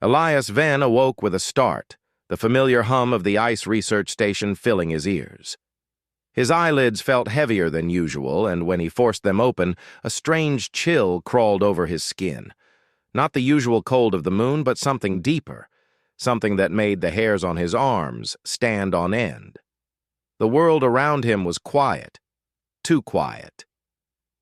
Elias Venn awoke with a start, the familiar hum of the ice research station filling his ears. His eyelids felt heavier than usual, and when he forced them open, a strange chill crawled over his skin. Not the usual cold of the moon, but something deeper, something that made the hairs on his arms stand on end. The world around him was quiet, too quiet.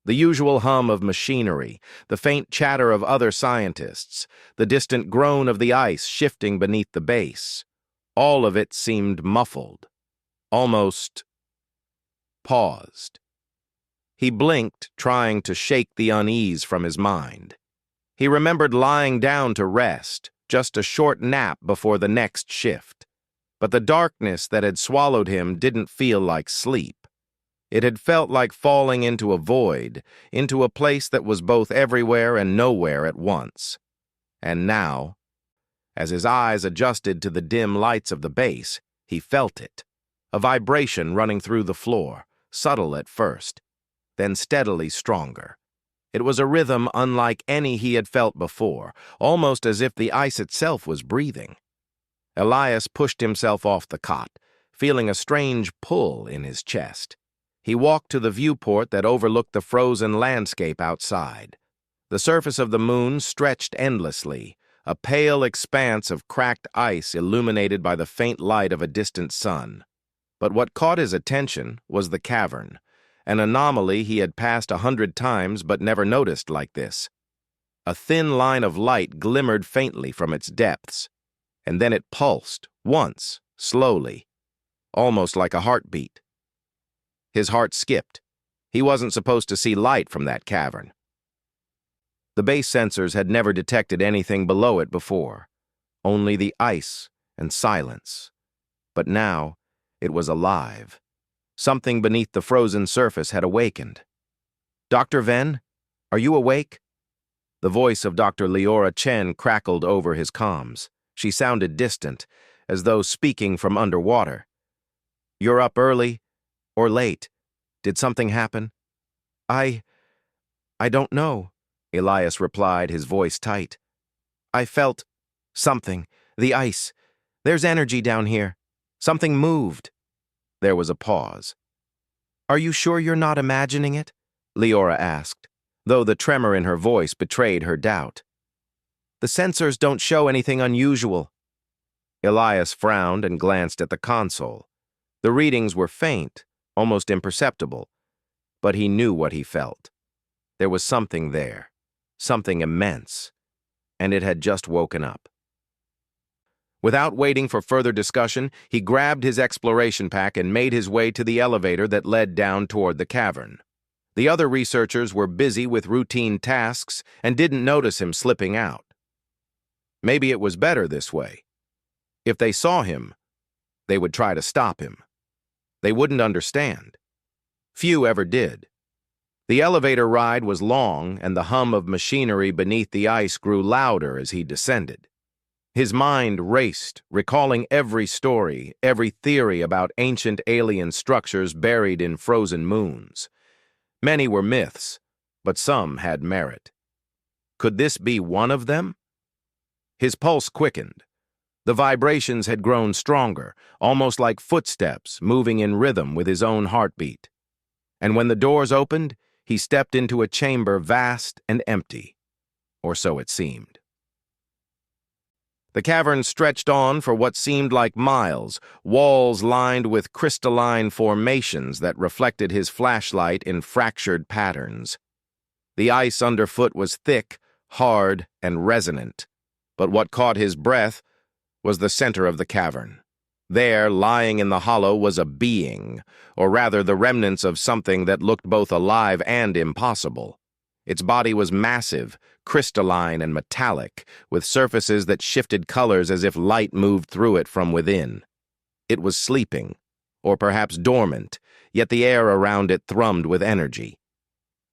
The usual hum of machinery, the faint chatter of other scientists, the distant groan of the ice shifting beneath the base, all of it seemed muffled, almost paused. He blinked, trying to shake the unease from his mind. He remembered lying down to rest, just a short nap before the next shift. But the darkness that had swallowed him didn't feel like sleep. It had felt like falling into a void, into a place that was both everywhere and nowhere at once. And now, as his eyes adjusted to the dim lights of the base, he felt it, a vibration running through the floor, subtle at first, then steadily stronger. It was a rhythm unlike any he had felt before, almost as if the ice itself was breathing. Elias pushed himself off the cot, feeling a strange pull in his chest. He walked to the viewport that overlooked the frozen landscape outside. The surface of the moon stretched endlessly, a pale expanse of cracked ice illuminated by the faint light of a distant sun. But what caught his attention was the cavern, an anomaly he had passed 100 times but never noticed like this. A thin line of light glimmered faintly from its depths, and then it pulsed, once, slowly, almost like a heartbeat. His heart skipped. He wasn't supposed to see light from that cavern. The base sensors had never detected anything below it before, only the ice and silence. But now, it was alive. Something beneath the frozen surface had awakened. "Dr. Venn, are you awake?" The voice of Dr. Leora Chen crackled over his comms. She sounded distant, as though speaking from underwater. "You're up early? Or late? Did something happen?" I don't know," Elias replied, his voice tight. "I felt something. The ice. There's energy down here. Something moved." There was a pause. "Are you sure you're not imagining it?" Leora asked, though the tremor in her voice betrayed her doubt. "The sensors don't show anything unusual." Elias frowned and glanced at the console. The readings were faint, almost imperceptible, but he knew what he felt. There was something there, something immense, and it had just woken up. Without waiting for further discussion, he grabbed his exploration pack and made his way to the elevator that led down toward the cavern. The other researchers were busy with routine tasks and didn't notice him slipping out. Maybe it was better this way. If they saw him, they would try to stop him. They wouldn't understand. Few ever did. The elevator ride was long, and the hum of machinery beneath the ice grew louder as he descended. His mind raced, recalling every story, every theory about ancient alien structures buried in frozen moons. Many were myths, but some had merit. Could this be one of them? His pulse quickened. The vibrations had grown stronger, almost like footsteps moving in rhythm with his own heartbeat. And when the doors opened, he stepped into a chamber vast and empty, or so it seemed. The cavern stretched on for what seemed like miles, walls lined with crystalline formations that reflected his flashlight in fractured patterns. The ice underfoot was thick, hard, and resonant, but what caught his breath was the center of the cavern. There, lying in the hollow, was a being, or rather the remnants of something that looked both alive and impossible. Its body was massive, crystalline and metallic, with surfaces that shifted colors as if light moved through it from within. It was sleeping, or perhaps dormant, yet the air around it thrummed with energy.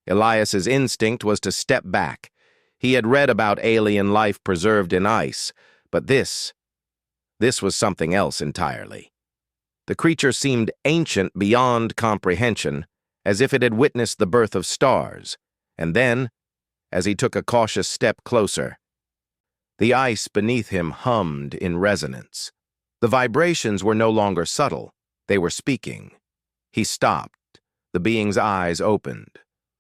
Elias's instinct was to step back. He had read about alien life preserved in ice, but this was something else entirely. The creature seemed ancient beyond comprehension, as if it had witnessed the birth of stars, and then, as he took a cautious step closer, The ice beneath him hummed in resonance. The vibrations were no longer subtle. They were speaking. He stopped. The being's eyes opened.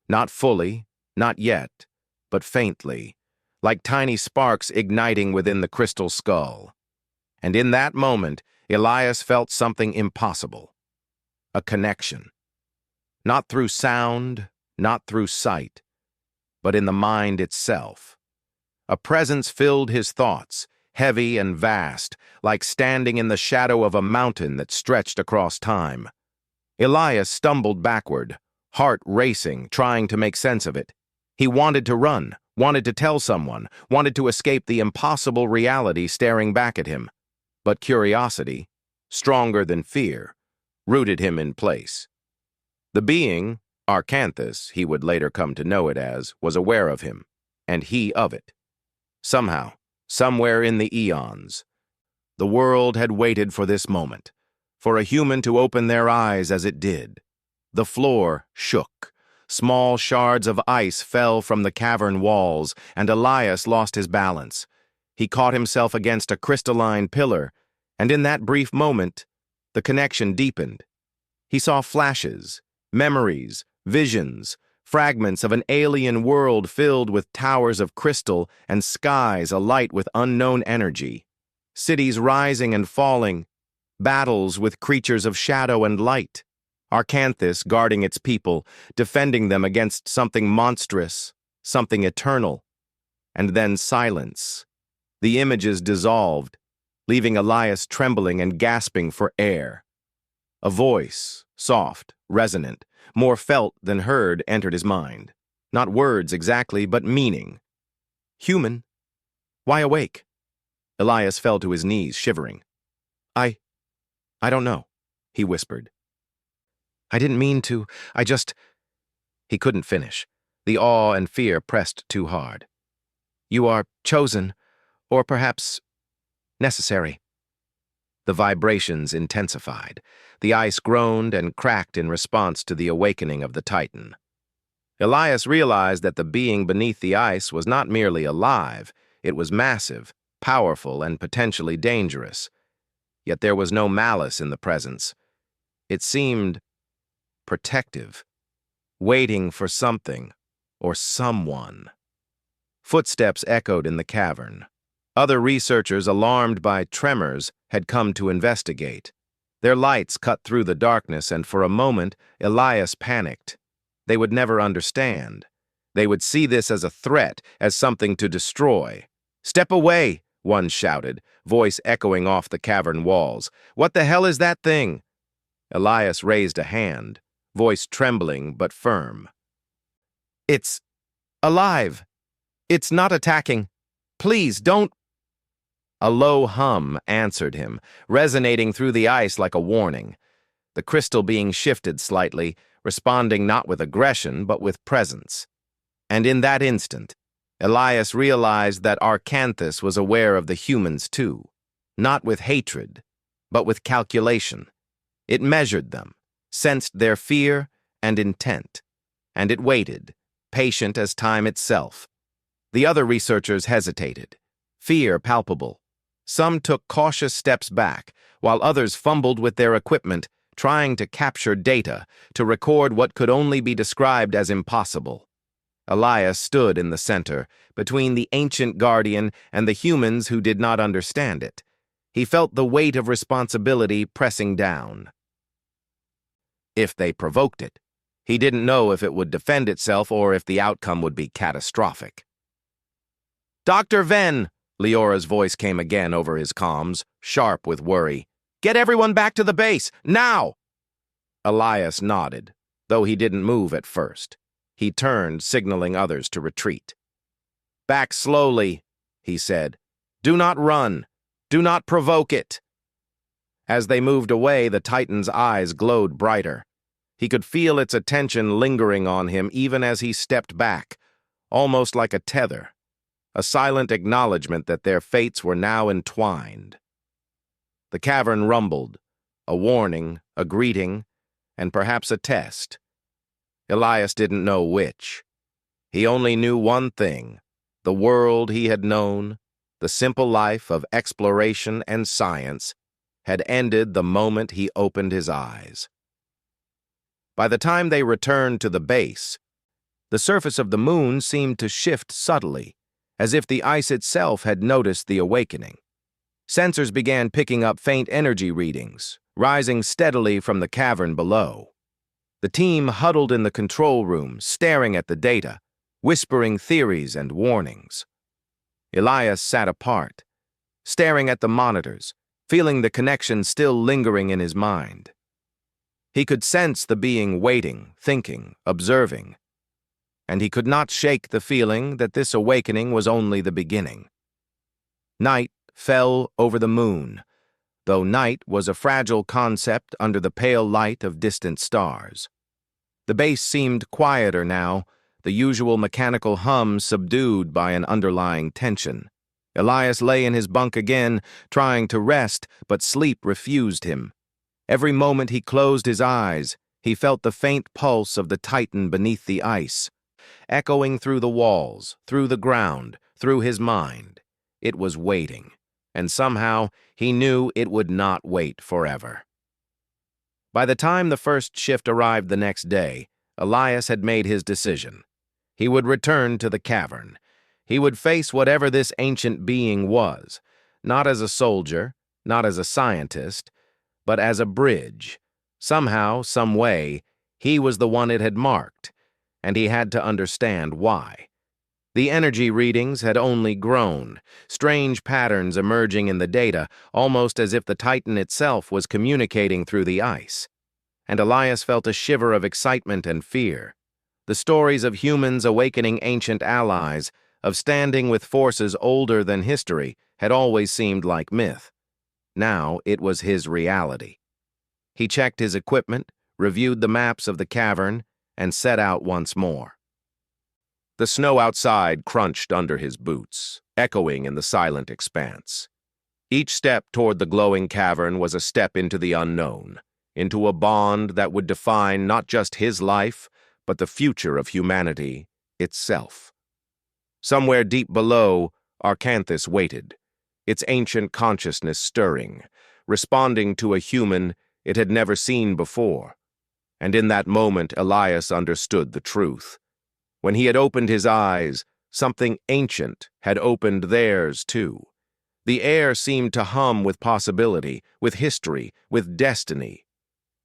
Not fully, not yet, but faintly, like tiny sparks igniting within the crystal skull. And in that moment, Elias felt something impossible. A connection. Not through sound, not through sight, but in the mind itself. A presence filled his thoughts, heavy and vast, like standing in the shadow of a mountain that stretched across time. Elias stumbled backward, heart racing, trying to make sense of it. He wanted to run, wanted to tell someone, wanted to escape the impossible reality staring back at him. But curiosity, stronger than fear, rooted him in place. The being, Arcanthus, he would later come to know it as, was aware of him, and he of it. Somehow, somewhere in the eons, the world had waited for this moment, for a human to open their eyes as it did. The floor shook. Small shards of ice fell from the cavern walls, and Elias lost his balance. He caught himself against a crystalline pillar, and in that brief moment, the connection deepened. He saw flashes, memories, visions, fragments of an alien world filled with towers of crystal and skies alight with unknown energy. Cities rising and falling, battles with creatures of shadow and light. Arcanthus guarding its people, defending them against something monstrous, something eternal. And then silence. The images dissolved, leaving Elias trembling and gasping for air. A voice, soft, resonant, more felt than heard, entered his mind. Not words exactly, but meaning. Human? Why awake? Elias fell to his knees, shivering. I don't know, he whispered. I didn't mean to, He couldn't finish. The awe and fear pressed too hard. You are chosen, or perhaps necessary. The vibrations intensified. The ice groaned and cracked in response to the awakening of the Titan. Elias realized that the being beneath the ice was not merely alive, it was massive, powerful, and potentially dangerous. Yet there was no malice in the presence. It seemed protective, waiting for something or someone. Footsteps echoed in the cavern. Other researchers, alarmed by tremors, had come to investigate. Their lights cut through the darkness, and for a moment, Elias panicked. They would never understand. They would see this as a threat, as something to destroy. "Step away," one shouted, voice echoing off the cavern walls. "What the hell is that thing?" Elias raised a hand, voice trembling but firm. "It's alive. It's not attacking. Please, don't—" A low hum answered him, resonating through the ice like a warning. The crystal being shifted slightly, responding not with aggression, but with presence. And in that instant, Elias realized that Arcanthus was aware of the humans too, not with hatred, but with calculation. It measured them, sensed their fear and intent, and it waited, patient as time itself. The other researchers hesitated, fear palpable. Some took cautious steps back, while others fumbled with their equipment, trying to capture data, to record what could only be described as impossible. Elias stood in the center, between the ancient guardian and the humans who did not understand it. He felt the weight of responsibility pressing down. If they provoked it, he didn't know if it would defend itself or if the outcome would be catastrophic. "Dr. Venn!" Leora's voice came again over his comms, sharp with worry. "Get everyone back to the base, now!" Elias nodded, though he didn't move at first. He turned, signaling others to retreat. "Back slowly," he said. "Do not run. Do not provoke it." As they moved away, the Titan's eyes glowed brighter. He could feel its attention lingering on him even as he stepped back, almost like a tether. A silent acknowledgement that their fates were now entwined. The cavern rumbled, a warning, a greeting, and perhaps a test. Elias didn't know which. He only knew one thing: the world he had known, the simple life of exploration and science, had ended the moment he opened his eyes. By the time they returned to the base, the surface of the moon seemed to shift subtly, as if the ice itself had noticed the awakening. Sensors began picking up faint energy readings, rising steadily from the cavern below. The team huddled in the control room, staring at the data, whispering theories and warnings. Elias sat apart, staring at the monitors, feeling the connection still lingering in his mind. He could sense the being waiting, thinking, observing, and he could not shake the feeling that this awakening was only the beginning. Night fell over the moon, though night was a fragile concept under the pale light of distant stars. The base seemed quieter now, the usual mechanical hum subdued by an underlying tension. Elias lay in his bunk again, trying to rest, but sleep refused him. Every moment he closed his eyes, he felt the faint pulse of the Titan beneath the ice, echoing through the walls, through the ground, through his mind. It was waiting, and somehow he knew it would not wait forever. By the time the first shift arrived the next day, Elias had made his decision. He would return to the cavern. He would face whatever this ancient being was, not as a soldier, not as a scientist, but as a bridge. Somehow, some way, he was the one it had marked, and he had to understand why. The energy readings had only grown, strange patterns emerging in the data, almost as if the Titan itself was communicating through the ice. And Elias felt a shiver of excitement and fear. The stories of humans awakening ancient allies, of standing with forces older than history, had always seemed like myth. Now it was his reality. He checked his equipment, reviewed the maps of the cavern, and set out once more. The snow outside crunched under his boots, echoing in the silent expanse. Each step toward the glowing cavern was a step into the unknown, into a bond that would define not just his life, but the future of humanity itself. Somewhere deep below, Arcanthus waited, its ancient consciousness stirring, responding to a human it had never seen before. And in that moment, Elias understood the truth. When he had opened his eyes, something ancient had opened theirs too. The air seemed to hum with possibility, with history, with destiny.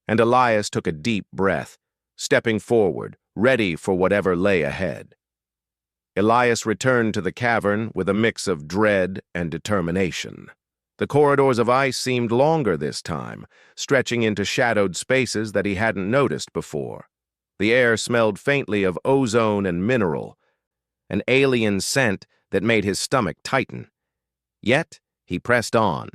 And Elias took a deep breath, stepping forward, ready for whatever lay ahead. Elias returned to the cavern with a mix of dread and determination. The corridors of ice seemed longer this time, stretching into shadowed spaces that he hadn't noticed before. The air smelled faintly of ozone and mineral, an alien scent that made his stomach tighten. Yet, he pressed on.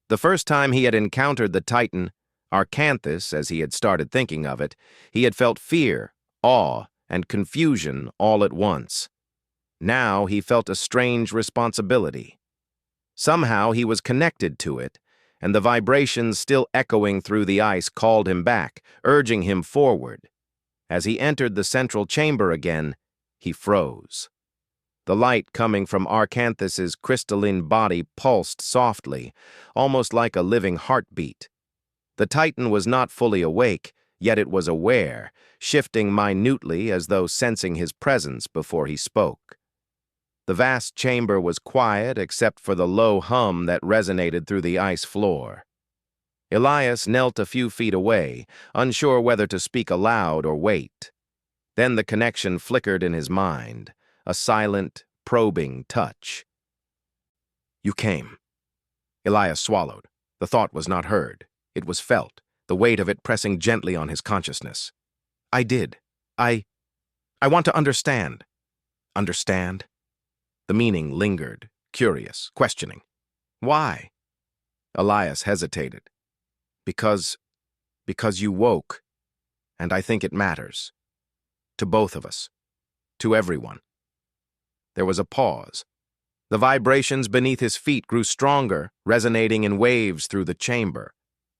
The first time he had encountered the Titan, Arcanthus, as he had started thinking of it, he had felt fear, awe, and confusion all at once. Now he felt a strange responsibility. Somehow he was connected to it, and the vibrations still echoing through the ice called him back, urging him forward. As he entered the central chamber again, he froze. The light coming from Arcanthus's crystalline body pulsed softly, almost like a living heartbeat. The Titan was not fully awake, yet it was aware, shifting minutely as though sensing his presence before he spoke. The vast chamber was quiet except for the low hum that resonated through the ice floor. Elias knelt a few feet away, unsure whether to speak aloud or wait. Then the connection flickered in his mind, a silent, probing touch. "You came." Elias swallowed. The thought was not heard. It was felt, the weight of it pressing gently on his consciousness. "I did. I want to understand." "Understand?" The meaning lingered, curious, questioning. "Why?" Elias hesitated. Because you woke, and I think it matters. To both of us. To everyone." There was a pause. The vibrations beneath his feet grew stronger, resonating in waves through the chamber.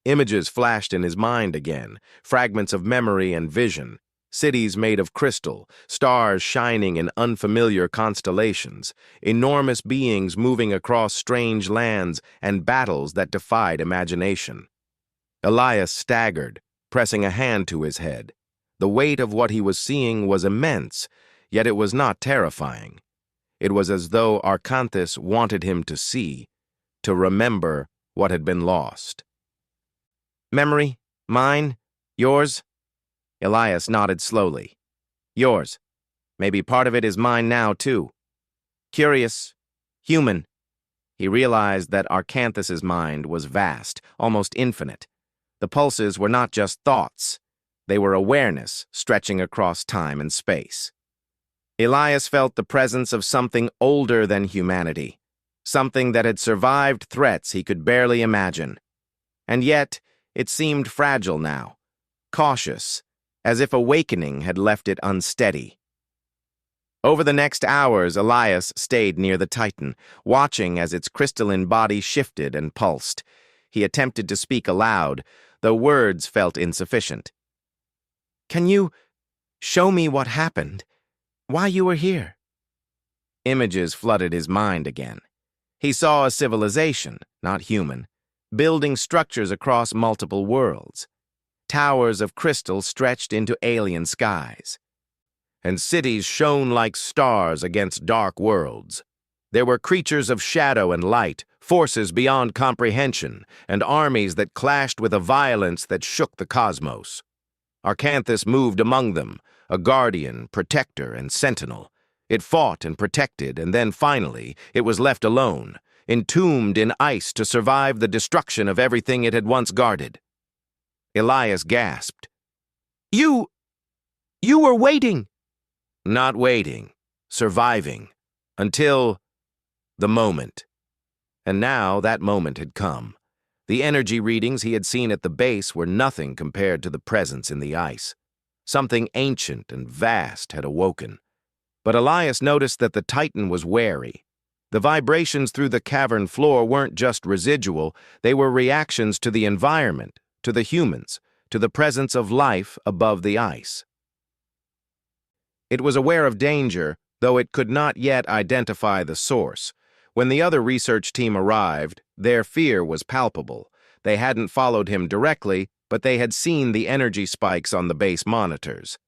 Images flashed in his mind again, fragments of memory and vision, cities made of crystal, stars shining in unfamiliar constellations, enormous beings moving across strange lands, and battles that defied imagination. Elias staggered, pressing a hand to his head. The weight of what he was seeing was immense, yet it was not terrifying. It was as though Arcanthus wanted him to see, to remember what had been lost. Memory? Mine? Yours? Elias nodded slowly. Yours. Maybe part of it is mine now, too. Curious. Human. He realized that Arcanthus's mind was vast, almost infinite. The pulses were not just thoughts. They were awareness stretching across time and space. Elias felt the presence of something older than humanity, something that had survived threats he could barely imagine. And yet, it seemed fragile now, cautious, as if awakening had left it unsteady. Over the next hours, Elias stayed near the Titan, watching as its crystalline body shifted and pulsed. He attempted to speak aloud, though words felt insufficient. Can you show me what happened? Why you were here? Images flooded his mind again. He saw a civilization, not human, building structures across multiple worlds. Towers of crystal stretched into alien skies. And cities shone like stars against dark worlds. There were creatures of shadow and light, forces beyond comprehension, and armies that clashed with a violence that shook the cosmos. Arcanthus moved among them, a guardian, protector, and sentinel. It fought and protected, and then finally, it was left alone, entombed in ice to survive the destruction of everything it had once guarded. Elias gasped. You were waiting. Not waiting, surviving, until the moment. And now that moment had come. The energy readings he had seen at the base were nothing compared to the presence in the ice. Something ancient and vast had awoken. But Elias noticed that the Titan was wary. The vibrations through the cavern floor weren't just residual, they were reactions to the environment, to the humans, to the presence of life above the ice. It was aware of danger, though it could not yet identify the source. When the other research team arrived, their fear was palpable. They hadn't followed him directly, but they had seen the energy spikes on the base monitors.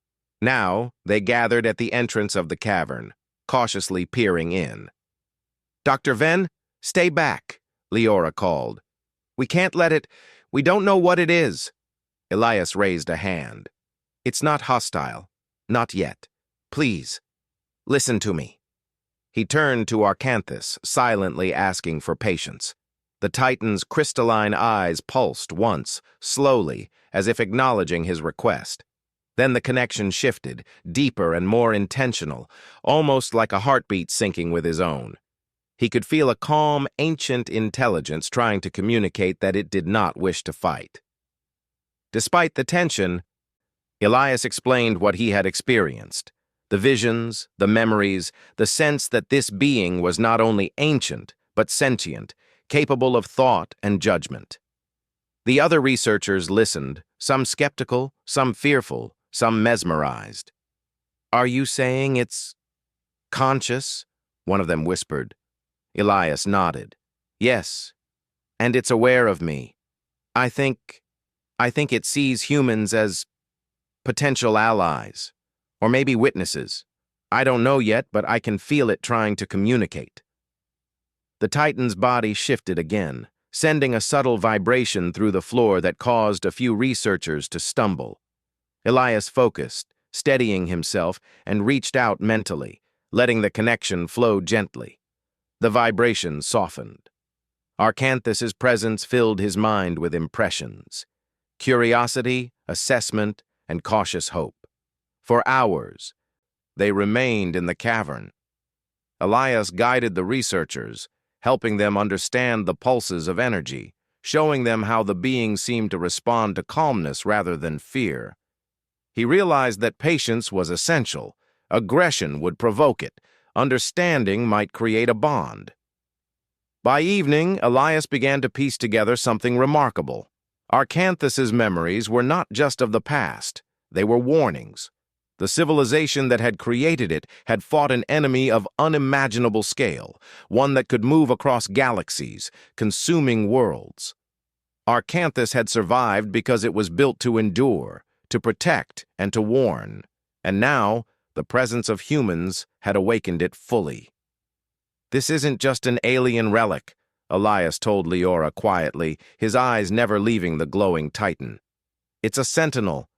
Now, they gathered at the entrance of the cavern, cautiously peering in. Dr. Venn, stay back, Leora called. We can't let it. We don't know what it is. Elias raised a hand. It's not hostile. Not yet. Please, listen to me. He turned to Arcanthus, silently asking for patience. The Titan's crystalline eyes pulsed once, slowly, as if acknowledging his request. Then the connection shifted, deeper and more intentional, almost like a heartbeat syncing with his own. He could feel a calm, ancient intelligence trying to communicate that it did not wish to fight. Despite the tension, Elias explained what he had experienced. The visions, the memories, the sense that this being was not only ancient, but sentient, capable of thought and judgment. The other researchers listened, some skeptical, some fearful, some mesmerized. Are you saying it's conscious? One of them whispered. Elias nodded. Yes, and it's aware of me. I think it sees humans as potential allies. Or maybe witnesses. I don't know yet, but I can feel it trying to communicate. The Titan's body shifted again, sending a subtle vibration through the floor that caused a few researchers to stumble. Elias focused, steadying himself, and reached out mentally, letting the connection flow gently. The vibration softened. Arcanthus's presence filled his mind with impressions. Curiosity, assessment, and cautious hope. For hours, they remained in the cavern. Elias guided the researchers, helping them understand the pulses of energy, showing them how the being seemed to respond to calmness rather than fear. He realized that patience was essential. Aggression would provoke it. Understanding might create a bond. By evening, Elias began to piece together something remarkable. Arcanthus's memories were not just of the past. They were warnings. The civilization that had created it had fought an enemy of unimaginable scale, one that could move across galaxies, consuming worlds. Arcanthus had survived because it was built to endure, to protect, and to warn. And now, the presence of humans had awakened it fully. "This isn't just an alien relic," Elias told Leora quietly, his eyes never leaving the glowing Titan. "It's a sentinel.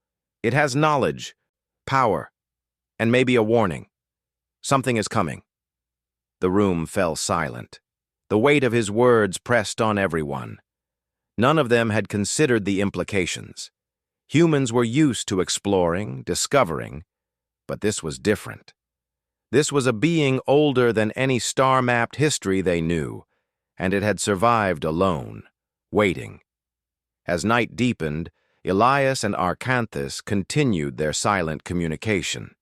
It has knowledge, power, and maybe a warning. Something is coming." The room fell silent. The weight of his words pressed on everyone. None of them had considered the implications. Humans were used to exploring, discovering, but this was different. This was a being older than any star-mapped history they knew, and it had survived alone, waiting. As night deepened, Elias and Arcanthus continued their silent communication.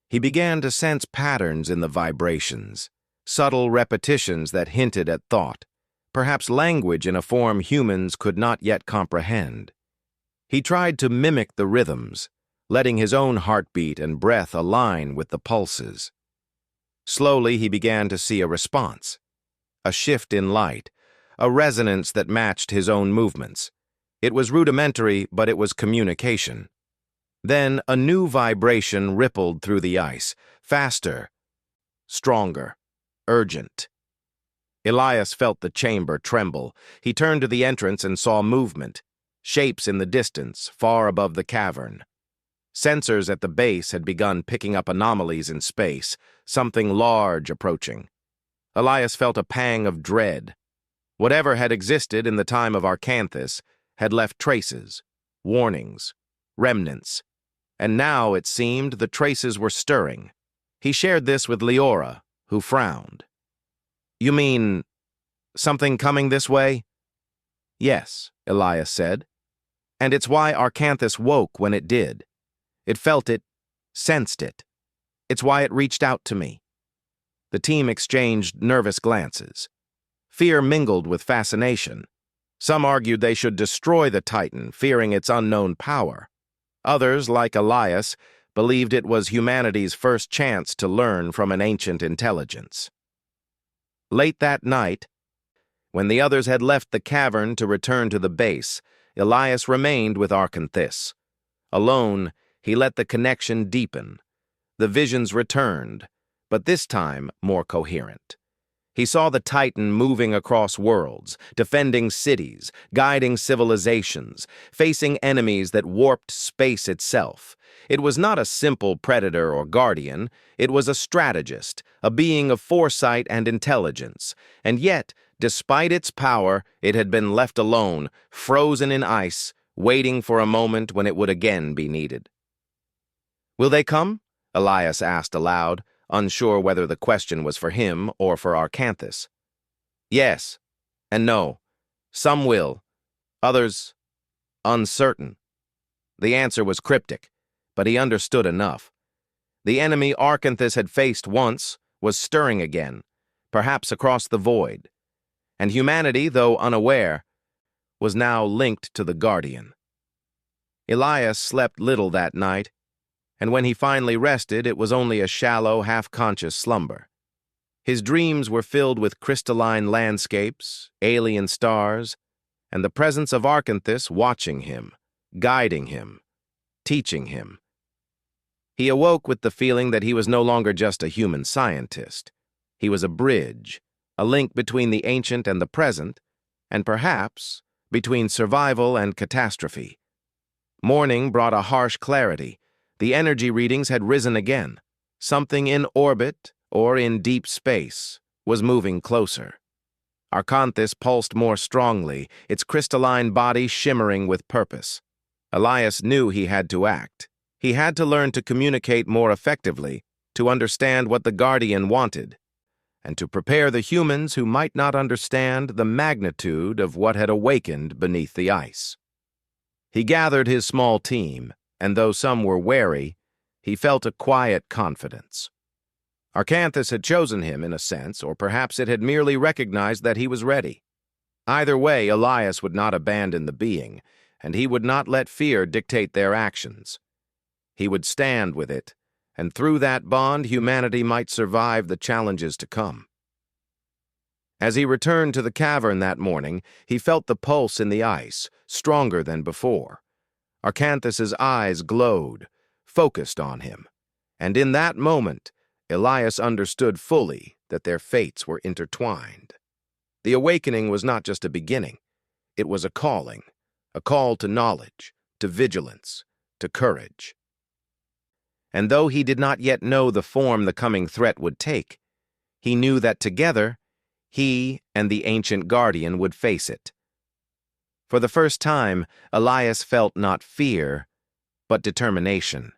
He began to sense patterns in the vibrations, subtle repetitions that hinted at thought, perhaps language in a form humans could not yet comprehend. He tried to mimic the rhythms, letting his own heartbeat and breath align with the pulses. Slowly he began to see a response, a shift in light, a resonance that matched his own movements. It was rudimentary, but it was communication. Then a new vibration rippled through the ice, faster, stronger, urgent. Elias felt the chamber tremble. He turned to the entrance and saw movement, shapes in the distance, far above the cavern. Sensors at the base had begun picking up anomalies in space, something large approaching. Elias felt a pang of dread. Whatever had existed in the time of Arcanthus had left traces, warnings, remnants, and now, it seemed, the traces were stirring. He shared this with Leora, who frowned. "You mean something coming this way?" "Yes," Elias said. "And it's why Arcanthus woke when it did. It felt it, sensed it. It's why it reached out to me." The team exchanged nervous glances. Fear mingled with fascination. Some argued they should destroy the Titan, fearing its unknown power. Others, like Elias, believed it was humanity's first chance to learn from an ancient intelligence. Late that night, when the others had left the cavern to return to the base, Elias remained with Arcanthus. Alone, he let the connection deepen. The visions returned, but this time more coherent. He saw the Titan moving across worlds, defending cities, guiding civilizations, facing enemies that warped space itself. It was not a simple predator or guardian. It was a strategist, a being of foresight and intelligence. And yet, despite its power, it had been left alone, frozen in ice, waiting for a moment when it would again be needed. "Will they come?" Elias asked aloud, unsure whether the question was for him or for Arcanthus. "Yes, and no. Some will. Others, uncertain." The answer was cryptic, but he understood enough. The enemy Arcanthus had faced once was stirring again, perhaps across the void. And humanity, though unaware, was now linked to the Guardian. Elias slept little that night, and when he finally rested, it was only a shallow, half-conscious slumber. His dreams were filled with crystalline landscapes, alien stars, and the presence of Arcanthus watching him, guiding him, teaching him. He awoke with the feeling that he was no longer just a human scientist. He was a bridge, a link between the ancient and the present, and perhaps between survival and catastrophe. Morning brought a harsh clarity. The energy readings had risen again. Something in orbit, or in deep space, was moving closer. Arcanthus pulsed more strongly, its crystalline body shimmering with purpose. Elias knew he had to act. He had to learn to communicate more effectively, to understand what the Guardian wanted, and to prepare the humans who might not understand the magnitude of what had awakened beneath the ice. He gathered his small team, and though some were wary, he felt a quiet confidence. Arcanthus had chosen him in a sense, or perhaps it had merely recognized that he was ready. Either way, Elias would not abandon the being, and he would not let fear dictate their actions. He would stand with it, and through that bond, humanity might survive the challenges to come. As he returned to the cavern that morning, he felt the pulse in the ice, stronger than before. Arcanthus's eyes glowed, focused on him, and in that moment, Elias understood fully that their fates were intertwined. The awakening was not just a beginning. It was a call to knowledge, to vigilance, to courage. And though he did not yet know the form the coming threat would take, he knew that together, he and the ancient guardian would face it. For the first time, Elias felt not fear, but determination,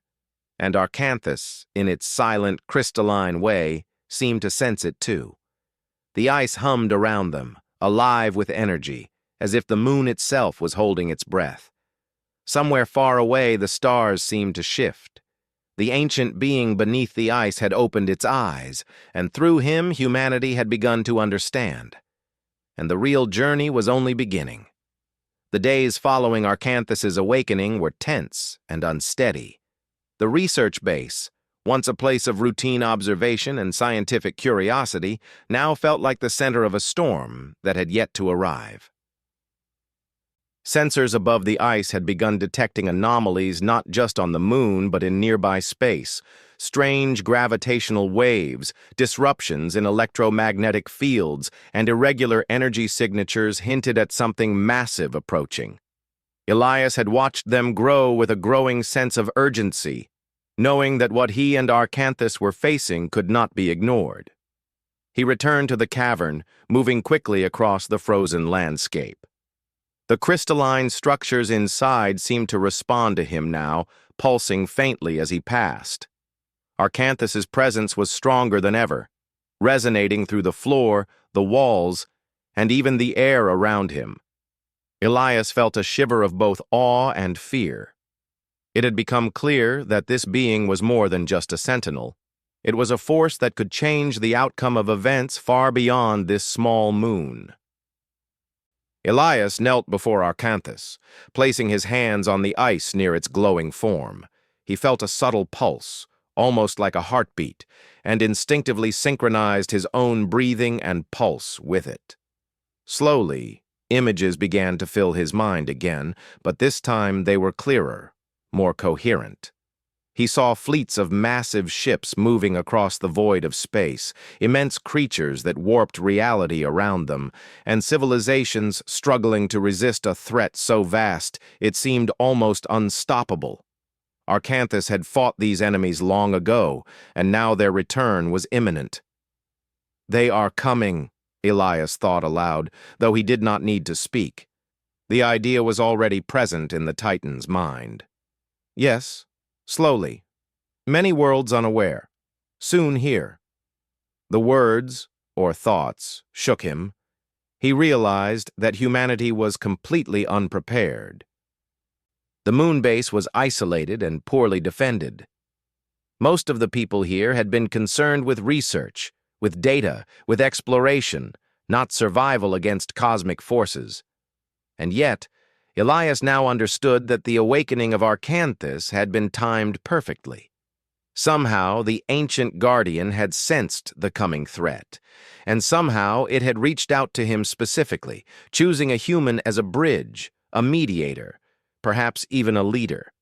and Arcanthus, in its silent, crystalline way, seemed to sense it too. The ice hummed around them, alive with energy, as if the moon itself was holding its breath. Somewhere far away, the stars seemed to shift. The ancient being beneath the ice had opened its eyes, and through him humanity had begun to understand. And the real journey was only beginning. The days following Arcanthus's awakening were tense and unsteady. The research base, once a place of routine observation and scientific curiosity, now felt like the center of a storm that had yet to arrive. Sensors above the ice had begun detecting anomalies not just on the moon but in nearby space, strange gravitational waves, disruptions in electromagnetic fields, and irregular energy signatures hinted at something massive approaching. Elias had watched them grow with a growing sense of urgency, knowing that what he and Arcanthus were facing could not be ignored. He returned to the cavern, moving quickly across the frozen landscape. The crystalline structures inside seemed to respond to him now, pulsing faintly as he passed. Arcanthus's presence was stronger than ever, resonating through the floor, the walls, and even the air around him. Elias felt a shiver of both awe and fear. It had become clear that this being was more than just a sentinel. It was a force that could change the outcome of events far beyond this small moon. Elias knelt before Arcanthus, placing his hands on the ice near its glowing form. He felt a subtle pulse, almost like a heartbeat, and instinctively synchronized his own breathing and pulse with it. Slowly, images began to fill his mind again, but this time they were clearer, more coherent. He saw fleets of massive ships moving across the void of space, immense creatures that warped reality around them, and civilizations struggling to resist a threat so vast it seemed almost unstoppable. Arcanthus had fought these enemies long ago, and now their return was imminent. "They are coming," Elias thought aloud, though he did not need to speak. The idea was already present in the Titan's mind. Yes, slowly. Many worlds unaware. Soon here. The words, or thoughts, shook him. He realized that humanity was completely unprepared. The moon base was isolated and poorly defended. Most of the people here had been concerned with research, with data, with exploration, not survival against cosmic forces. And yet, Elias now understood that the awakening of Arcanthus had been timed perfectly. Somehow, the ancient guardian had sensed the coming threat, and somehow it had reached out to him specifically, choosing a human as a bridge, a mediator, perhaps even a leader.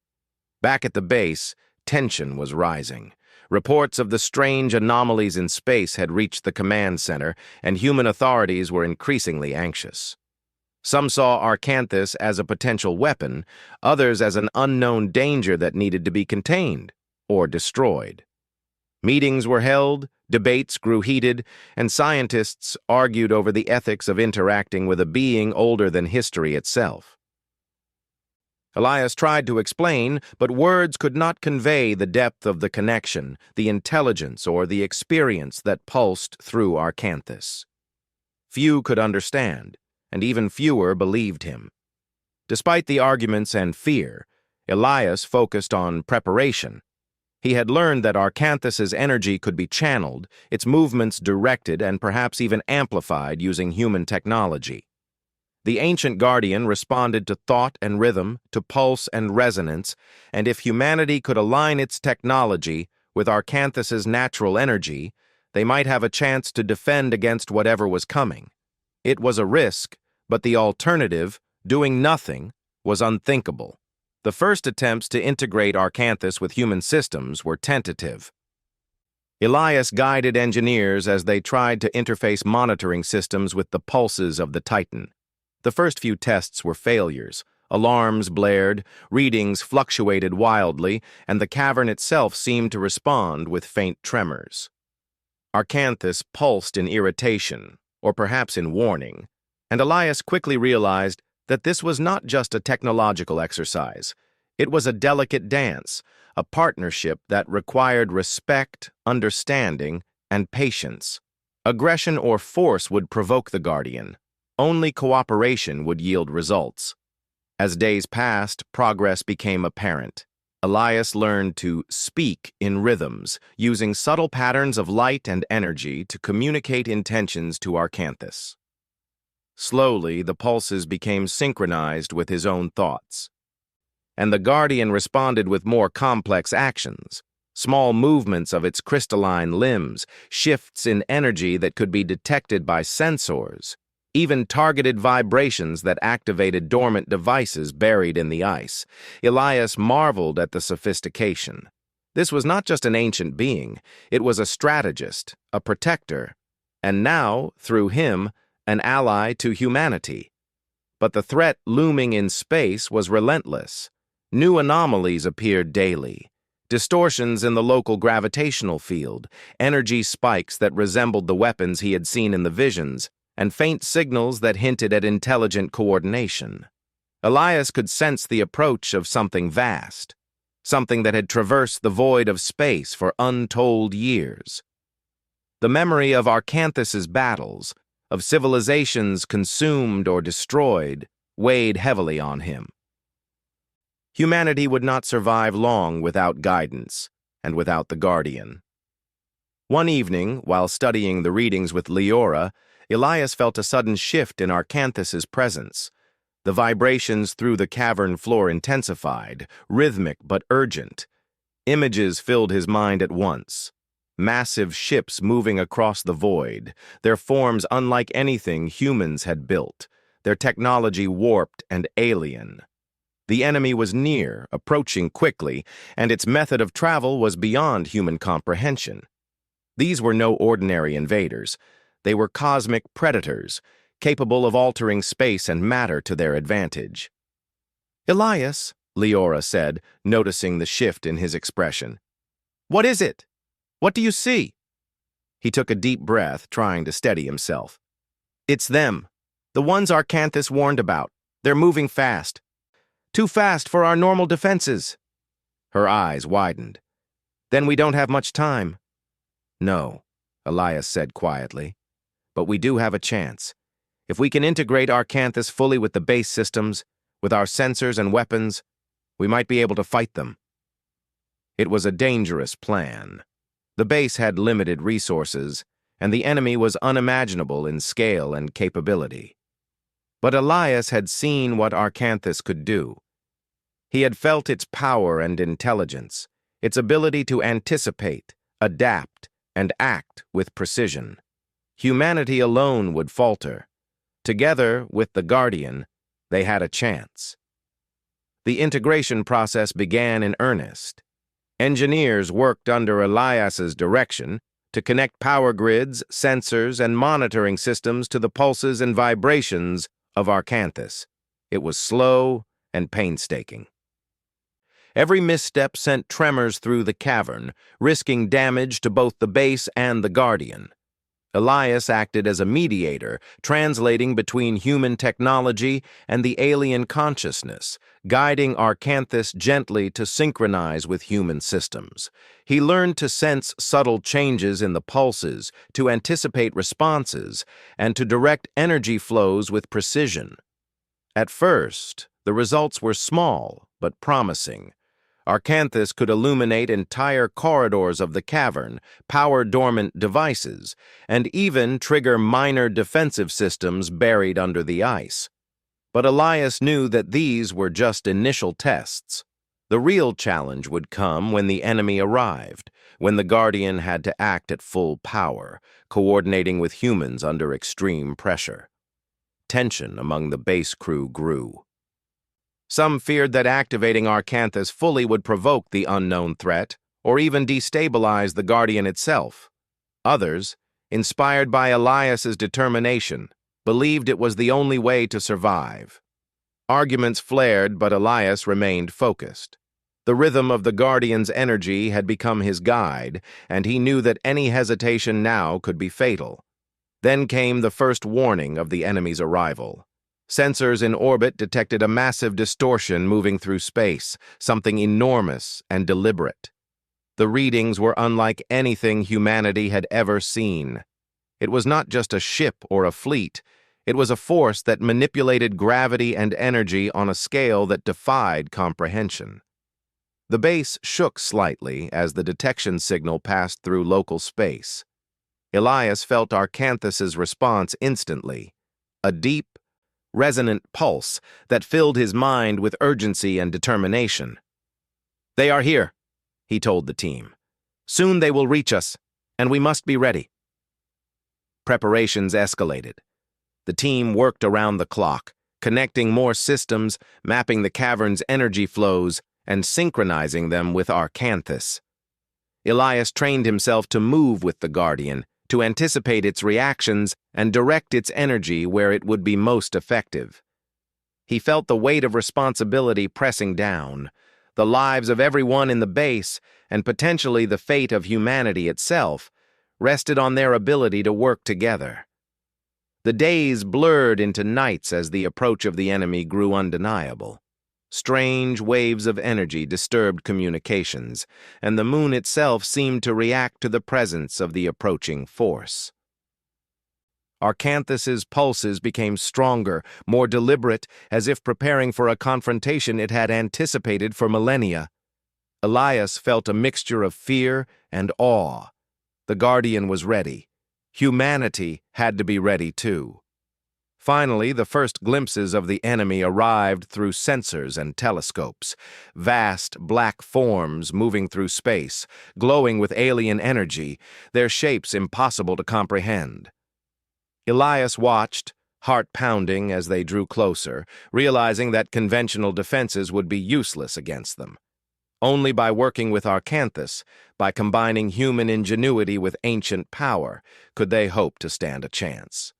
Back at the base, tension was rising. Reports of the strange anomalies in space had reached the command center, and human authorities were increasingly anxious. Some saw Arcanthus as a potential weapon, others as an unknown danger that needed to be contained or destroyed. Meetings were held, debates grew heated, and scientists argued over the ethics of interacting with a being older than history itself. Elias tried to explain, but words could not convey the depth of the connection, the intelligence, or the experience that pulsed through Arcanthus. Few could understand, and even fewer believed him. Despite the arguments and fear, Elias focused on preparation. He had learned that Arcanthus's energy could be channeled, its movements directed and perhaps even amplified using human technology. The ancient Guardian responded to thought and rhythm, to pulse and resonance, and if humanity could align its technology with Arcanthus's natural energy, they might have a chance to defend against whatever was coming. It was a risk, but the alternative, doing nothing, was unthinkable. The first attempts to integrate Arcanthus with human systems were tentative. Elias guided engineers as they tried to interface monitoring systems with the pulses of the Titan. The first few tests were failures. Alarms blared, readings fluctuated wildly, and the cavern itself seemed to respond with faint tremors. Arcanthus pulsed in irritation, or perhaps in warning, and Elias quickly realized that this was not just a technological exercise. It was a delicate dance, a partnership that required respect, understanding, and patience. Aggression or force would provoke the Guardian. Only cooperation would yield results. As days passed, progress became apparent. Elias learned to speak in rhythms, using subtle patterns of light and energy to communicate intentions to Arcanthus. Slowly, the pulses became synchronized with his own thoughts. And the Guardian responded with more complex actions, small movements of its crystalline limbs, shifts in energy that could be detected by sensors, even targeted vibrations that activated dormant devices buried in the ice. Elias marveled at the sophistication. This was not just an ancient being, it was a strategist, a protector, and now, through him, an ally to humanity. But the threat looming in space was relentless. New anomalies appeared daily. Distortions in the local gravitational field, energy spikes that resembled the weapons he had seen in the visions, and faint signals that hinted at intelligent coordination. Elias could sense the approach of something vast, something that had traversed the void of space for untold years. The memory of Arcanthus's battles, of civilizations consumed or destroyed, weighed heavily on him. Humanity would not survive long without guidance, and without the Guardian. One evening, while studying the readings with Leora, Elias felt a sudden shift in Arcanthus's presence. The vibrations through the cavern floor intensified, rhythmic but urgent. Images filled his mind at once. Massive ships moving across the void, their forms unlike anything humans had built, their technology warped and alien. The enemy was near, approaching quickly, and its method of travel was beyond human comprehension. These were no ordinary invaders. They were cosmic predators, capable of altering space and matter to their advantage. "Elias," Leora said, noticing the shift in his expression. "What is it? What do you see?" He took a deep breath, trying to steady himself. "It's them. The ones Arcanthus warned about. They're moving fast. Too fast for our normal defenses." Her eyes widened. "Then we don't have much time." "No," Elias said quietly. "But we do have a chance. If we can integrate Arcanthus fully with the base systems, with our sensors and weapons, we might be able to fight them." It was a dangerous plan. The base had limited resources, and the enemy was unimaginable in scale and capability. But Elias had seen what Arcanthus could do. He had felt its power and intelligence, its ability to anticipate, adapt, and act with precision. Humanity alone would falter. Together, with the Guardian, they had a chance. The integration process began in earnest. Engineers worked under Elias's direction to connect power grids, sensors, and monitoring systems to the pulses and vibrations of Arcanthus. It was slow and painstaking. Every misstep sent tremors through the cavern, risking damage to both the base and the Guardian. Elias acted as a mediator, translating between human technology and the alien consciousness, guiding Arcanthus gently to synchronize with human systems. He learned to sense subtle changes in the pulses, to anticipate responses, and to direct energy flows with precision. At first, the results were small but promising. Arcanthus could illuminate entire corridors of the cavern, power dormant devices, and even trigger minor defensive systems buried under the ice. But Elias knew that these were just initial tests. The real challenge would come when the enemy arrived, when the Guardian had to act at full power, coordinating with humans under extreme pressure. Tension among the base crew grew. Some feared that activating Arcanthus fully would provoke the unknown threat, or even destabilize the Guardian itself. Others, inspired by Elias's determination, believed it was the only way to survive. Arguments flared, but Elias remained focused. The rhythm of the Guardian's energy had become his guide, and he knew that any hesitation now could be fatal. Then came the first warning of the enemy's arrival. Sensors in orbit detected a massive distortion moving through space, something enormous and deliberate. The readings were unlike anything humanity had ever seen. It was not just a ship or a fleet. It was a force that manipulated gravity and energy on a scale that defied comprehension. The base shook slightly as the detection signal passed through local space. Elias felt Arcanthus's response instantly, a deep, resonant pulse that filled his mind with urgency and determination. "They are here," he told the team. "Soon they will reach us, and we must be ready." Preparations escalated. The team worked around the clock, connecting more systems, mapping the cavern's energy flows, and synchronizing them with Arcanthus. Elias trained himself to move with the Guardian, to anticipate its reactions and direct its energy where it would be most effective. He felt the weight of responsibility pressing down. The lives of everyone in the base, and potentially the fate of humanity itself, rested on their ability to work together. The days blurred into nights as the approach of the enemy grew undeniable. Strange waves of energy disturbed communications, and the moon itself seemed to react to the presence of the approaching force. Arcanthus's pulses became stronger, more deliberate, as if preparing for a confrontation it had anticipated for millennia. Elias felt a mixture of fear and awe. The Guardian was ready. Humanity had to be ready too. Finally, the first glimpses of the enemy arrived through sensors and telescopes, vast black forms moving through space, glowing with alien energy, their shapes impossible to comprehend. Elias watched, heart pounding as they drew closer, realizing that conventional defenses would be useless against them. Only by working with Arcanthus, by combining human ingenuity with ancient power, could they hope to stand a chance.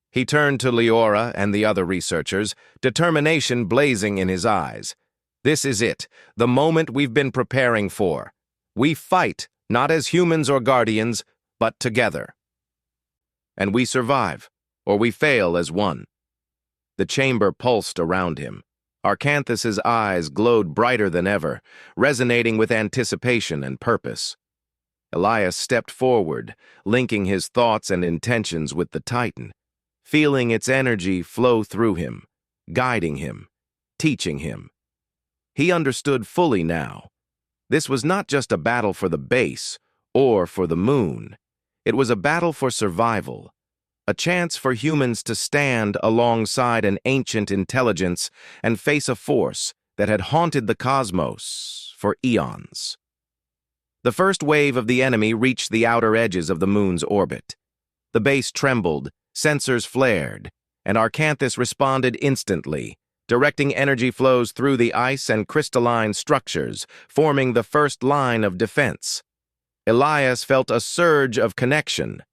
He turned to Leora and the other researchers, determination blazing in his eyes. "This is it, the moment we've been preparing for. We fight, not as humans or guardians, but together. And we survive, or we fail as one." The chamber pulsed around him. Arcanthus's eyes glowed brighter than ever, resonating with anticipation and purpose. Elias stepped forward, linking his thoughts and intentions with the Titan, feeling its energy flow through him, guiding him, teaching him. He understood fully now. This was not just a battle for the base or for the moon. It was a battle for survival, a chance for humans to stand alongside an ancient intelligence and face a force that had haunted the cosmos for eons. The first wave of the enemy reached the outer edges of the moon's orbit. The base trembled, sensors flared, and Arcanthus responded instantly, directing energy flows through the ice and crystalline structures, forming the first line of defense. Elias felt a surge of connection,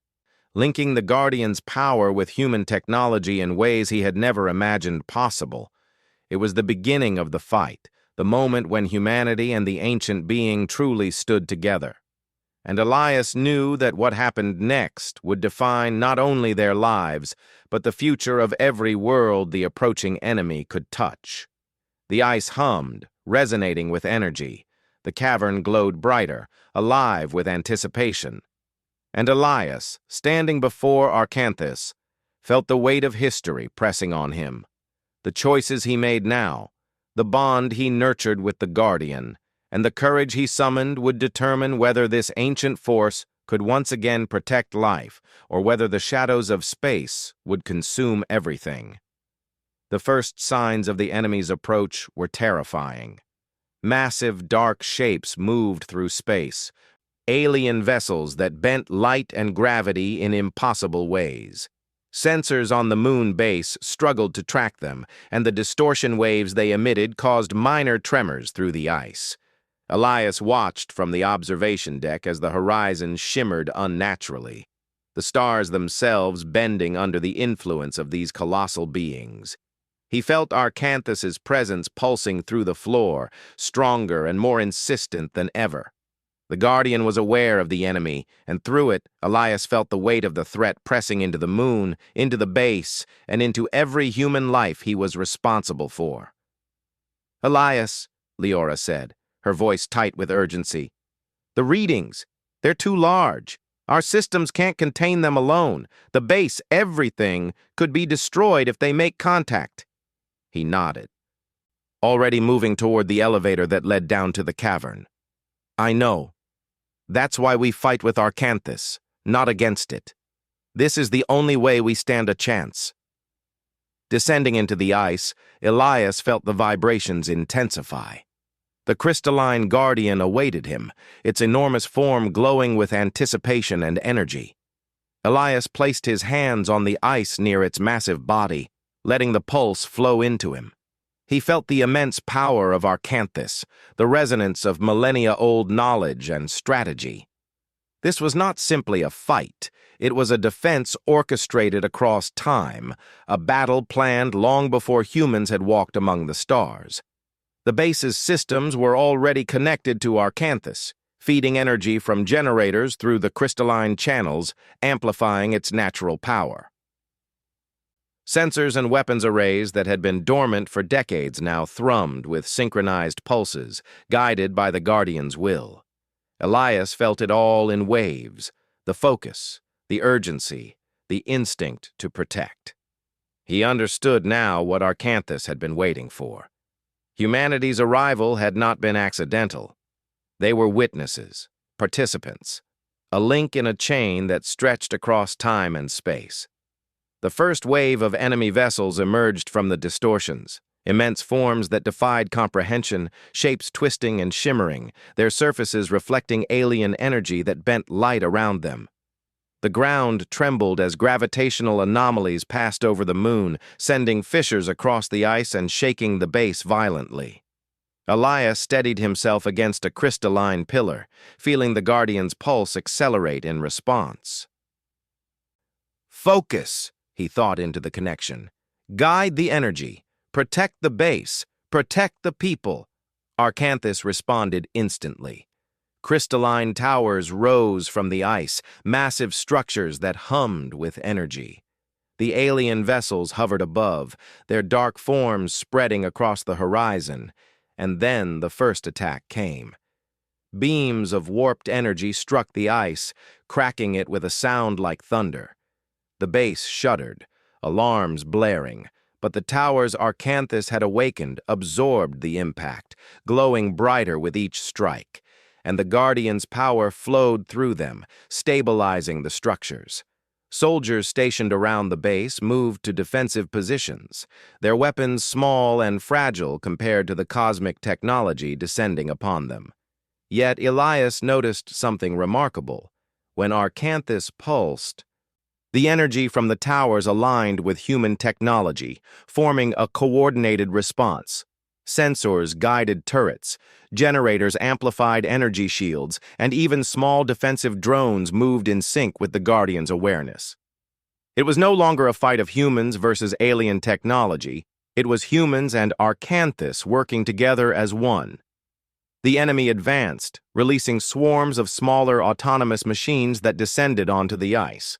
linking the Guardian's power with human technology in ways he had never imagined possible. It was the beginning of the fight, the moment when humanity and the ancient being truly stood together. And Elias knew that what happened next would define not only their lives, but the future of every world the approaching enemy could touch. The ice hummed, resonating with energy. The cavern glowed brighter, alive with anticipation. And Elias, standing before Arcanthus, felt the weight of history pressing on him. The choices he made now, the bond he nurtured with the Guardian, and the courage he summoned would determine whether this ancient force could once again protect life, or whether the shadows of space would consume everything. The first signs of the enemy's approach were terrifying. Massive, dark shapes moved through space, alien vessels that bent light and gravity in impossible ways. Sensors on the moon base struggled to track them, and the distortion waves they emitted caused minor tremors through the ice. Elias watched from the observation deck as the horizon shimmered unnaturally, the stars themselves bending under the influence of these colossal beings. He felt Arcanthus's presence pulsing through the floor, stronger and more insistent than ever. The Guardian was aware of the enemy, and through it, Elias felt the weight of the threat pressing into the moon, into the base, and into every human life he was responsible for. "Elias," Leora said, her voice tight with urgency. "The readings, they're too large. Our systems can't contain them alone. The base, everything, could be destroyed if they make contact." He nodded, already moving toward the elevator that led down to the cavern. "I know. That's why we fight with Arcanthus, not against it. This is the only way we stand a chance." Descending into the ice, Elias felt the vibrations intensify. The crystalline Guardian awaited him, its enormous form glowing with anticipation and energy. Elias placed his hands on the ice near its massive body, letting the pulse flow into him. He felt the immense power of Arcanthus, the resonance of millennia-old knowledge and strategy. This was not simply a fight. It was a defense orchestrated across time, a battle planned long before humans had walked among the stars. The base's systems were already connected to Arcanthus, feeding energy from generators through the crystalline channels, amplifying its natural power. Sensors and weapons arrays that had been dormant for decades now thrummed with synchronized pulses, guided by the Guardian's will. Elias felt it all in waves, the focus, the urgency, the instinct to protect. He understood now what Arcanthus had been waiting for. Humanity's arrival had not been accidental. They were witnesses, participants, a link in a chain that stretched across time and space. The first wave of enemy vessels emerged from the distortions, immense forms that defied comprehension, shapes twisting and shimmering, their surfaces reflecting alien energy that bent light around them. The ground trembled as gravitational anomalies passed over the moon, sending fissures across the ice and shaking the base violently. Elias steadied himself against a crystalline pillar, feeling the Guardian's pulse accelerate in response. "Focus," he thought into the connection. "Guide the energy. Protect the base. Protect the people." Arcanthus responded instantly. Crystalline towers rose from the ice, massive structures that hummed with energy. The alien vessels hovered above, their dark forms spreading across the horizon, and then the first attack came. Beams of warped energy struck the ice, cracking it with a sound like thunder. The base shuddered, alarms blaring, but the towers Arcanthus had awakened absorbed the impact, glowing brighter with each strike, and the Guardian's power flowed through them, stabilizing the structures. Soldiers stationed around the base moved to defensive positions, their weapons small and fragile compared to the cosmic technology descending upon them. Yet Elias noticed something remarkable. When Arcanthus pulsed, the energy from the towers aligned with human technology, forming a coordinated response. Sensors guided turrets, generators amplified energy shields, and even small defensive drones moved in sync with the Guardian's awareness. It was no longer a fight of humans versus alien technology. It was humans and Arcanthus working together as one. The enemy advanced, releasing swarms of smaller autonomous machines that descended onto the ice.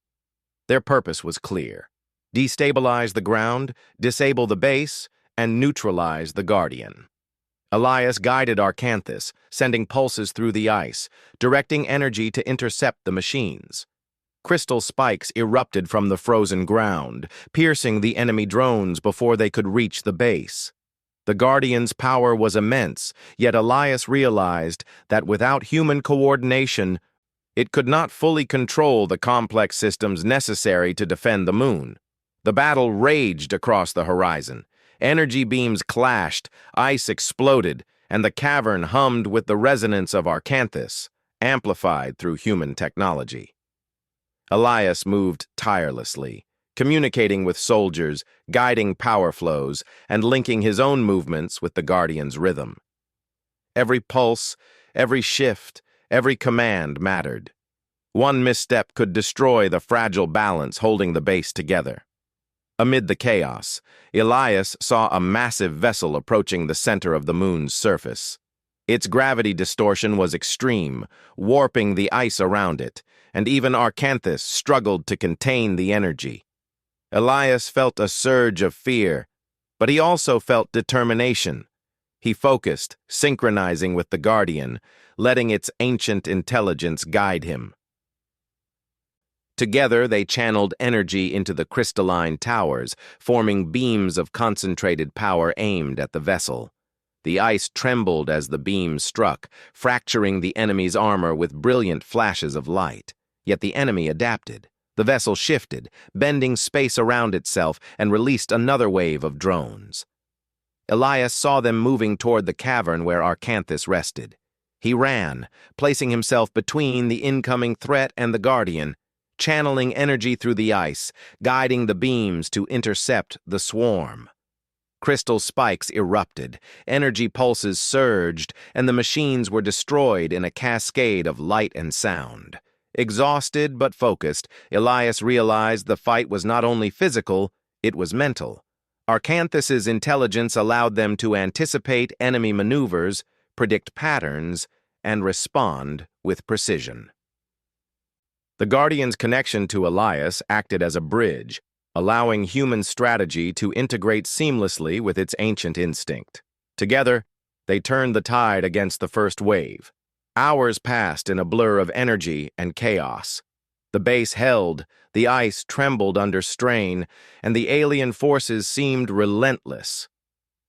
Their purpose was clear: destabilize the ground, disable the base, and neutralize the Guardian. Elias guided Arcanthus, sending pulses through the ice, directing energy to intercept the machines. Crystal spikes erupted from the frozen ground, piercing the enemy drones before they could reach the base. The Guardian's power was immense, yet Elias realized that without human coordination, it could not fully control the complex systems necessary to defend the moon. The battle raged across the horizon, Energy beams clashed, ice exploded, and the cavern hummed with the resonance of Arcanthus, amplified through human technology. Elias moved tirelessly, communicating with soldiers, guiding power flows, and linking his own movements with the Guardian's rhythm. Every pulse, every shift, every command mattered. One misstep could destroy the fragile balance holding the base together. Amid the chaos, Elias saw a massive vessel approaching the center of the moon's surface. Its gravity distortion was extreme, warping the ice around it, and even Arcanthus struggled to contain the energy. Elias felt a surge of fear, but he also felt determination. He focused, synchronizing with the Guardian, letting its ancient intelligence guide him. Together, they channeled energy into the crystalline towers, forming beams of concentrated power aimed at the vessel. The ice trembled as the beams struck, fracturing the enemy's armor with brilliant flashes of light. Yet the enemy adapted. The vessel shifted, bending space around itself, and released another wave of drones. Elias saw them moving toward the cavern where Arcanthus rested. He ran, placing himself between the incoming threat and the Guardian, channeling energy through the ice, guiding the beams to intercept the swarm. Crystal spikes erupted, energy pulses surged, and the machines were destroyed in a cascade of light and sound. Exhausted but focused, Elias realized the fight was not only physical, it was mental. Arcanthus's intelligence allowed them to anticipate enemy maneuvers, predict patterns, and respond with precision. The Guardian's connection to Elias acted as a bridge, allowing human strategy to integrate seamlessly with its ancient instinct. Together, they turned the tide against the first wave. Hours passed in a blur of energy and chaos. The base held, the ice trembled under strain, and the alien forces seemed relentless.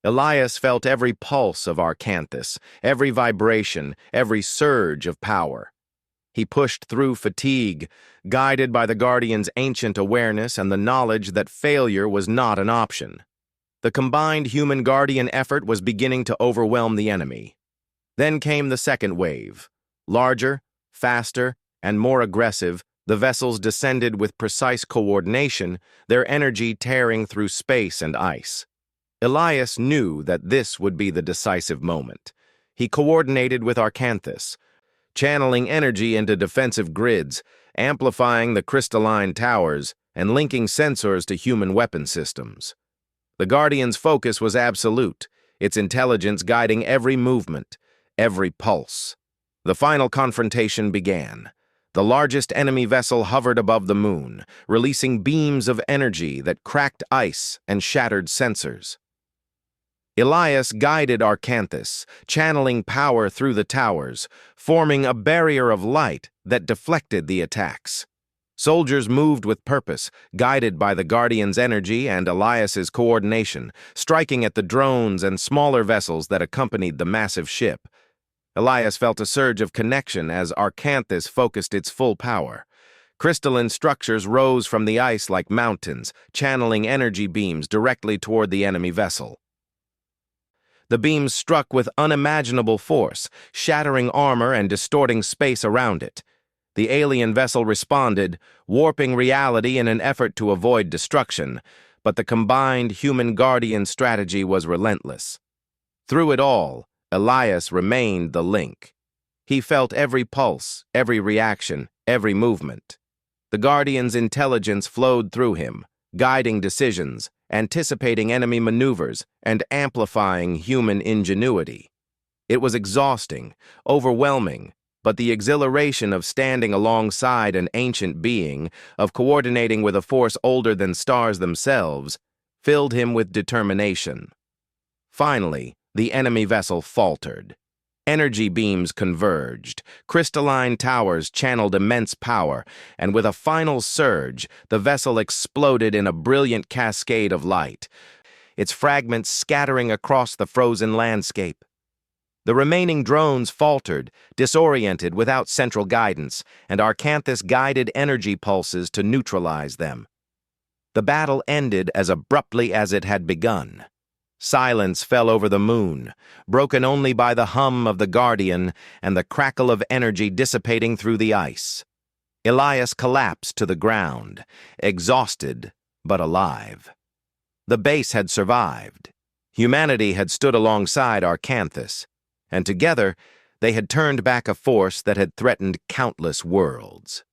Elias felt every pulse of Arcanthus, every vibration, every surge of power. He pushed through fatigue, guided by the Guardian's ancient awareness and the knowledge that failure was not an option. The combined human-Guardian effort was beginning to overwhelm the enemy. Then came the second wave. Larger, faster, and more aggressive, the vessels descended with precise coordination, their energy tearing through space and ice. Elias knew that this would be the decisive moment. He coordinated with Arcanthus, channeling energy into defensive grids, amplifying the crystalline towers, and linking sensors to human weapon systems. The Guardian's focus was absolute, its intelligence guiding every movement, every pulse. The final confrontation began. The largest enemy vessel hovered above the moon, releasing beams of energy that cracked ice and shattered sensors. Elias guided Arcanthus, channeling power through the towers, forming a barrier of light that deflected the attacks. Soldiers moved with purpose, guided by the Guardian's energy and Elias's coordination, striking at the drones and smaller vessels that accompanied the massive ship. Elias felt a surge of connection as Arcanthus focused its full power. Crystalline structures rose from the ice like mountains, channeling energy beams directly toward the enemy vessel. The beams struck with unimaginable force, shattering armor and distorting space around it. The alien vessel responded, warping reality in an effort to avoid destruction, but the combined human-Guardian strategy was relentless. Through it all, Elias remained the link. He felt every pulse, every reaction, every movement. The Guardian's intelligence flowed through him, guiding decisions, anticipating enemy maneuvers, and amplifying human ingenuity. It was exhausting, overwhelming, but the exhilaration of standing alongside an ancient being, of coordinating with a force older than stars themselves, filled him with determination. Finally, the enemy vessel faltered. Energy beams converged, crystalline towers channeled immense power, and with a final surge, the vessel exploded in a brilliant cascade of light, its fragments scattering across the frozen landscape. The remaining drones faltered, disoriented without central guidance, and Arcanthus guided energy pulses to neutralize them. The battle ended as abruptly as it had begun. Silence fell over the moon, broken only by the hum of the Guardian and the crackle of energy dissipating through the ice. Elias collapsed to the ground, exhausted but alive. The base had survived. Humanity had stood alongside Arcanthus, and together they had turned back a force that had threatened countless worlds.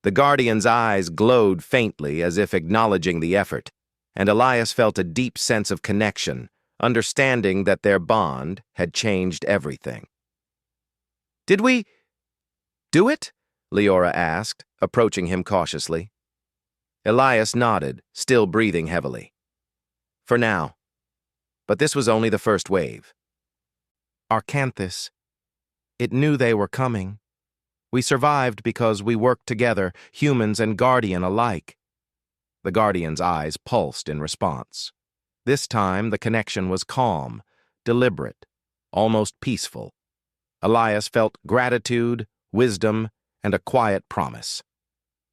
The Guardian's eyes glowed faintly as if acknowledging the effort, and Elias felt a deep sense of connection, understanding that their bond had changed everything. "Did we do it?" Leora asked, approaching him cautiously. Elias nodded, still breathing heavily. "For now. But this was only the first wave. Arcanthus. It knew they were coming. We survived because we worked together, humans and Guardian alike." The Guardian's eyes pulsed in response. This time the connection was calm, deliberate, almost peaceful. Elias felt gratitude, wisdom, and a quiet promise.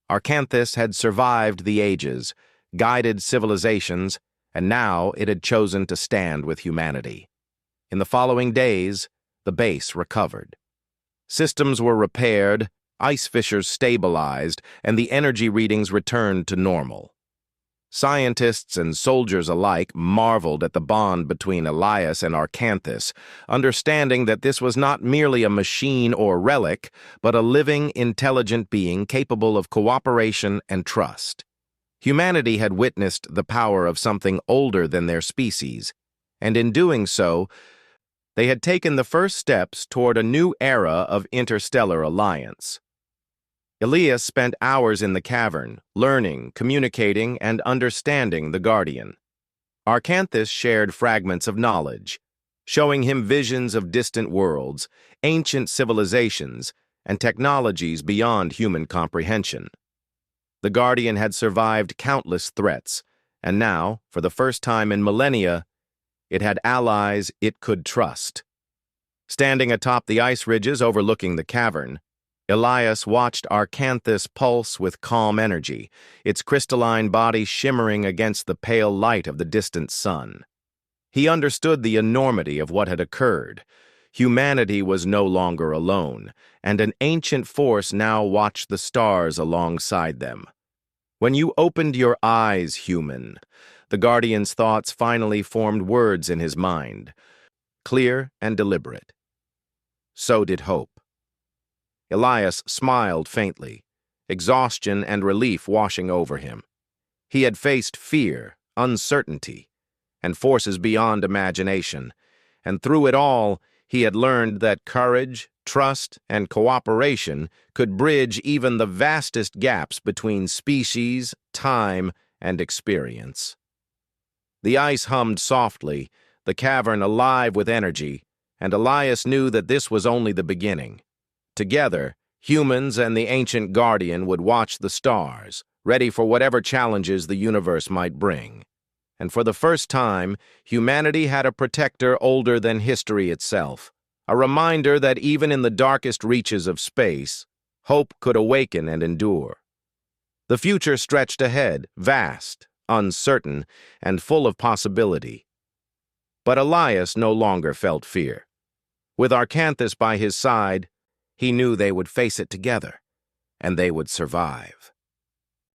Arcanthus had survived the ages, guided civilizations, and now it had chosen to stand with humanity. In the following days, the base recovered. Systems were repaired, ice fissures stabilized, and the energy readings returned to normal. Scientists and soldiers alike marveled at the bond between Elias and Arcanthus, understanding that this was not merely a machine or relic, but a living, intelligent being capable of cooperation and trust. Humanity had witnessed the power of something older than their species, and in doing so, they had taken the first steps toward a new era of interstellar alliance. Elias spent hours in the cavern, learning, communicating, and understanding the Guardian. Arcanthus shared fragments of knowledge, showing him visions of distant worlds, ancient civilizations, and technologies beyond human comprehension. The Guardian had survived countless threats, and now, for the first time in millennia, it had allies it could trust. Standing atop the ice ridges overlooking the cavern, Elias watched Arcanthus pulse with calm energy, its crystalline body shimmering against the pale light of the distant sun. He understood the enormity of what had occurred. Humanity was no longer alone, and an ancient force now watched the stars alongside them. "When you opened your eyes, human," the Guardian's thoughts finally formed words in his mind, clear and deliberate. So did hope. Elias smiled faintly, exhaustion and relief washing over him. He had faced fear, uncertainty, and forces beyond imagination, and through it all, he had learned that courage, trust, and cooperation could bridge even the vastest gaps between species, time, and experience. The ice hummed softly, the cavern alive with energy, and Elias knew that this was only the beginning. Together, humans and the ancient Guardian would watch the stars, ready for whatever challenges the universe might bring. And for the first time, humanity had a protector older than history itself, a reminder that even in the darkest reaches of space, hope could awaken and endure. The future stretched ahead, vast, uncertain, and full of possibility. But Elias no longer felt fear. With Arcanthus by his side, he knew they would face it together, and they would survive.